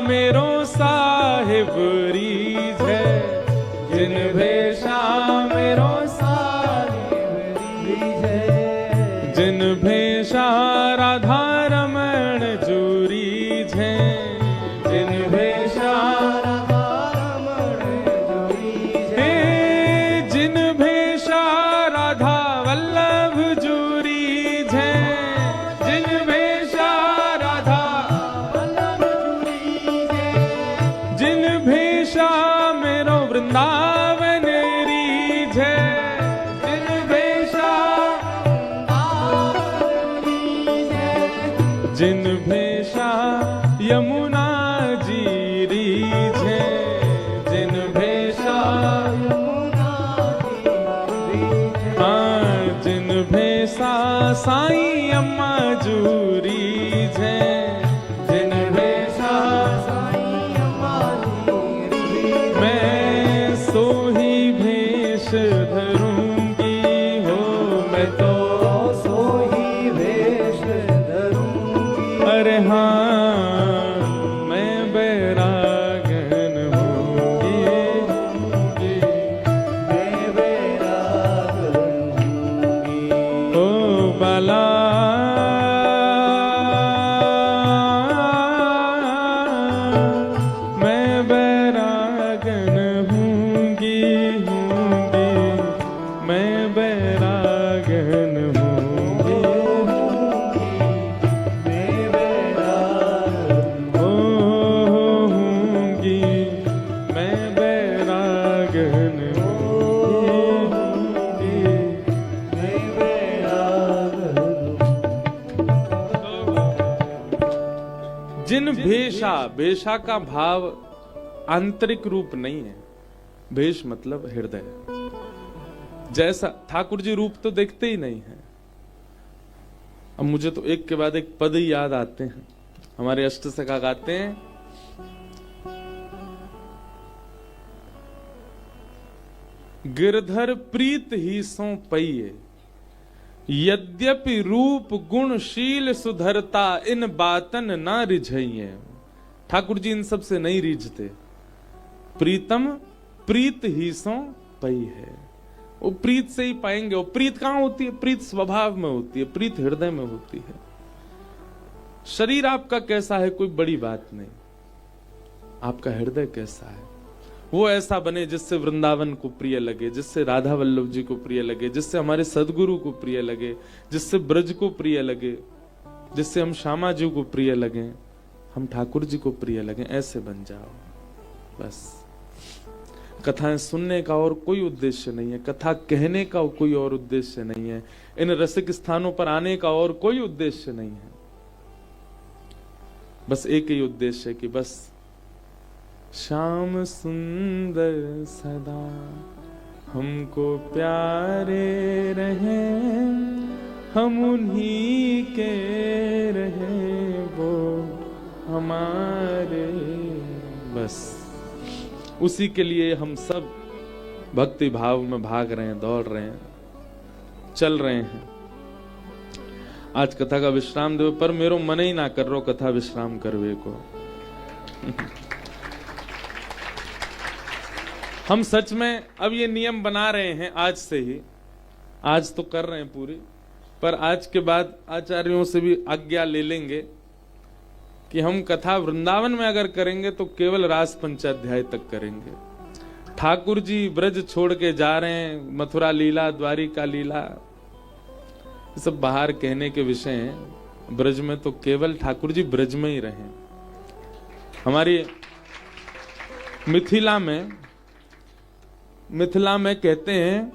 मेरो साहिब रीझ है, जिन भेषा मेरो साहिब रीझ है, जिन भेषा राधा रमण जो रीझ है, जिन भेषा राधा रमण जो रीझ है, जिन भेषा राधा वल्लभ जो रीझ है, जिन भेषा राधा वल्लभ जो रीझ है, जिन भेषा मेरो वृंदावन रीझ है, जिन भेषा रीझ है, जिन भेषा यमुना जी रीझ है, जिन भेषा यमुना जी रीझ है, हाँ जिन भेषा साईं अम्मा जू रीझ है, जिन भेषा साईं अम्मा जी रीझ है, मैं सोही भेष धरूंगी हो, मैं तो सोही भेष धरूंगी, अरे हाँ मैं बैरागन होंगी, मैं बैरागन होंगी, ओ बाला मैं बैरागन होंगी, होंगी, मैं बैरागन होंगी, मैं बैरागन होंगी, मैं बैरागन होंगी, मैं बैरागन। जिन भेषा, भेषा का भाव आंतरिक रूप नहीं है, भेष मतलब हृदय। जैसा ठाकुर जी रूप तो देखते ही नहीं है। अब मुझे तो एक के बाद एक पद ही याद आते हैं। हमारे अष्टसखा गाते हैं, गिरधर प्रीत ही सो पइए, यद्यपि रूप गुण शील सुधरता, इन बातन ना रिझइए। ठाकुर जी इन सब से नहीं रिझते। प्रीतम प्रीत ही सो पई है, वो प्रीत से ही पाएंगे। वो प्रीत कहां होती है? प्रीत स्वभाव में होती है, प्रीत हृदय में होती है। शरीर आपका कैसा है कोई बड़ी बात नहीं, आपका हृदय कैसा है वो ऐसा बने जिससे वृंदावन को प्रिय लगे, जिससे राधा वल्लभ जी को प्रिय लगे, जिससे हमारे सदगुरु को प्रिय लगे, जिससे ब्रज को प्रिय लगे, जिससे हम श्यामा जी को प्रिय लगे, हम ठाकुर जी को प्रिय लगे। ऐसे बन जाओ बस। कथाएं सुनने का और कोई उद्देश्य नहीं है, कथा कहने का कोई और उद्देश्य नहीं है, इन रसिक स्थानों पर आने का और कोई उद्देश्य नहीं है। बस एक ही उद्देश्य है कि बस श्याम सुंदर सदा हमको प्यारे रहे, हम उन्हीं के रहे वो हमारे। बस उसी के लिए हम सब भक्ति भाव में भाग रहे हैं, दौड़ रहे हैं, चल रहे हैं। आज कथा का विश्राम दो, पर मेरो मन ही ना कर रो कथा विश्राम करवे को। हम सच में अब ये नियम बना रहे हैं आज से ही, आज तो कर रहे हैं पूरी, पर आज के बाद आचार्यों से भी आज्ञा ले लेंगे कि हम कथा वृंदावन में अगर करेंगे तो केवल रास पंचाध्याय तक करेंगे। ठाकुर जी ब्रज छोड़ के जा रहे हैं, मथुरा लीला, द्वारिका लीला, ये सब बाहर कहने के विषय हैं। ब्रज में तो केवल ठाकुर जी ब्रज में ही रहे। हमारी मिथिला में कहते हैं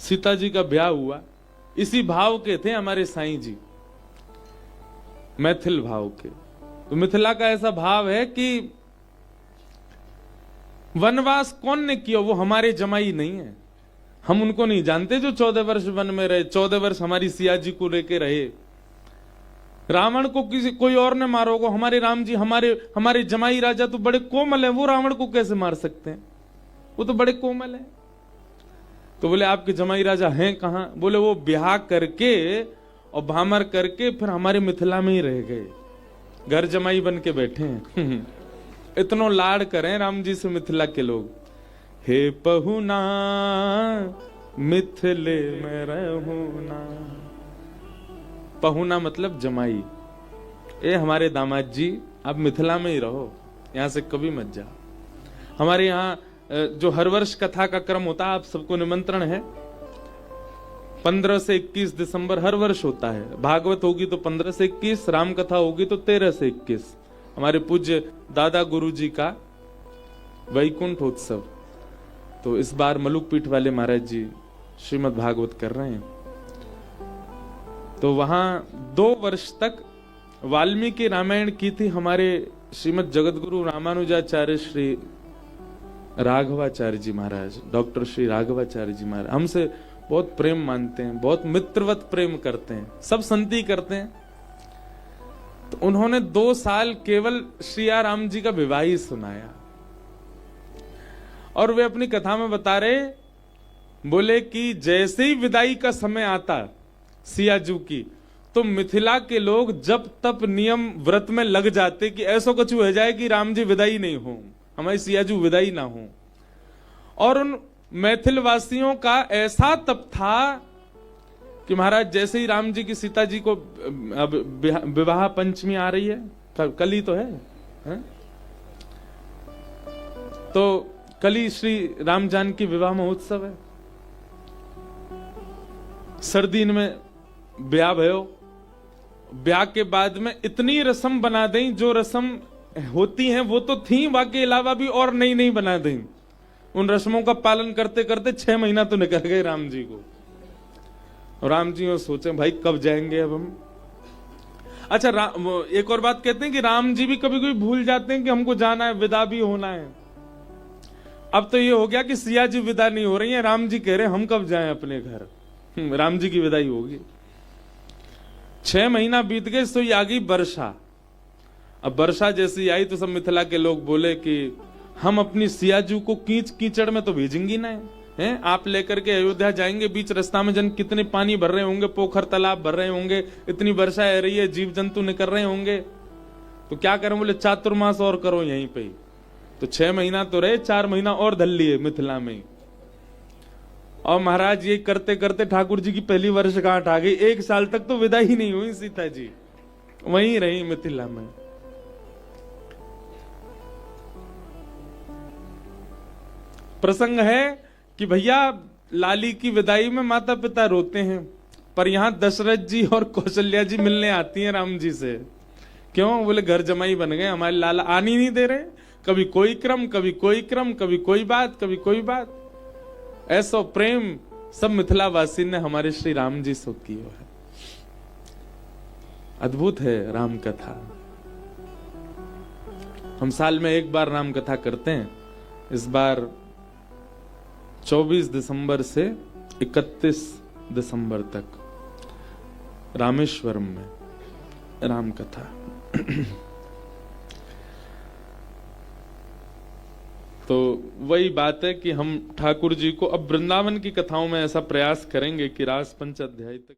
सीता जी का ब्याह हुआ, इसी भाव के थे हमारे साईं जी, मैथिल भाव के। तो मिथिला का ऐसा भाव है कि वनवास कौन ने किया, वो हमारे जमाई नहीं है, हम उनको नहीं जानते जो 14 वर्ष वन में रहे, 14 वर्ष हमारी सिया जी को लेके रहे। रावण को किसी कोई और ने मारो को, हमारे राम जी, हमारे जमाई राजा तो बड़े कोमल हैं, वो रावण को कैसे मार सकते हैं, वो तो बड़े कोमल हैं। तो बोले आपके जमाई राजा हैं कहां? बोले वो ब्याह करके और भामर करके फिर हमारे मिथिला में ही रह गए, घर जमाई बन के बैठे हैं। इतनो लाड करें राम जी से मिथिला के लोग। हे पहुना मिथिले में रहूना। पहुना मतलब जमाई। ए हमारे दामाद जी, आप मिथिला में ही रहो, यहां से कभी मत जाओ। हमारे यहाँ जो हर वर्ष कथा का क्रम होता है, आप सबको निमंत्रण है। 15 से 21 दिसंबर हर वर्ष होता है। भागवत होगी तो 15 से 21, राम कथा होगी तो 13 से 21। हमारे पूज्य दादा गुरु जी का वैकुंठ उत्सव। तो इस बार मलुक पीठ वाले महाराज जी श्रीमद् भागवत कर रहे हैं। तो वहां 2 वर्ष तक वाल्मीकि रामायण की थी हमारे श्रीमद् जगतगुरु रामानुजाचार्य श्री राघवाचार्य जी महाराज, डॉक्टर श्री राघवाचार्य जी महाराज हमसे बहुत प्रेम मानते हैं, बहुत मित्रवत प्रेम करते हैं, सब संति करते हैं। तो उन्होंने 2 साल केवल श्री राम जी का विवाह ही सुनाया। और वे अपनी कथा में बता रहे, बोले कि जैसे ही विदाई का समय आता सियाजू की, तो मिथिला के लोग जब तप नियम व्रत में लग जाते कि ऐसा कुछ हो जाए कि राम जी विदाई नहीं हो, हमारी सियाजू विदाई ना हो। और उन मैथिल वासियों का ऐसा तप था कि महाराज जैसे ही राम जी की सीता जी को अब विवाह पंचमी आ रही है, कल ही तो है? तो कल ही श्री राम जानकी विवाह महोत्सव है। सर्दी में ब्याह भयो, ब्याह के बाद में इतनी रस्म बना दें, जो रस्म होती हैं वो तो थी, बाकी अलावा भी और नई नई बना दें। उन रस्मों का पालन करते करते 6 महीना तो निकल गए राम जी को। और राम जी सोचे भाई कब जाएंगे अब हम। अच्छा, एक और बात कहते हैं कि राम जी भी कभी कभी भूल जाते हैं कि हमको जाना है, विदा भी होना है। अब तो ये हो गया कि सिया जी विदा नहीं हो रही है, राम जी कह रहे हैं हम कब जाएं अपने घर। राम जी की विदाई होगी। 6 महीना बीत गए, तो ये आ गई वर्षा। अब वर्षा जैसी आई तो सब मिथिला के लोग बोले कि हम अपनी सियाजू को कीच कीचड़ में तो भेजेंगी ना है? आप लेकर के अयोध्या जाएंगे, बीच रास्ता में जन कितने पानी भर रहे होंगे, पोखर तालाब भर रहे होंगे, इतनी वर्षा आ रही है, जीव जंतु निकल रहे होंगे, तो क्या करें? बोले चातुर्मास और करो यहीं पे ही। तो 6 महीना तो रहे, 4 महीना और धल लिए मिथिला में। और महाराज ये करते करते ठाकुर जी की पहली वर्षगांठ आ गई। 1 साल तक तो विदा ही नहीं हुई सीता जी, वहीं रही मिथिला में। प्रसंग है कि भैया लाली की विदाई में माता पिता रोते हैं, पर यहां दशरथ जी और कौशल्या जी मिलने आती हैं राम जी से। क्यों? बोले घर जमाई बन गए, हमारे लाला आनी नहीं दे रहे। कभी कोई क्रम, कभी कोई क्रम, कभी कोई बात, कभी कोई बात। ऐसा प्रेम सब मिथिलावासी ने हमारे श्री राम जी से किया है। अद्भुत है राम कथा। हम साल में 1 बार राम कथा करते हैं। इस बार 24 दिसंबर से 31 दिसंबर तक रामेश्वरम में राम कथा। तो वही बात है कि हम ठाकुर जी को अब वृंदावन की कथाओं में ऐसा प्रयास करेंगे कि रास 5 अध्याय तक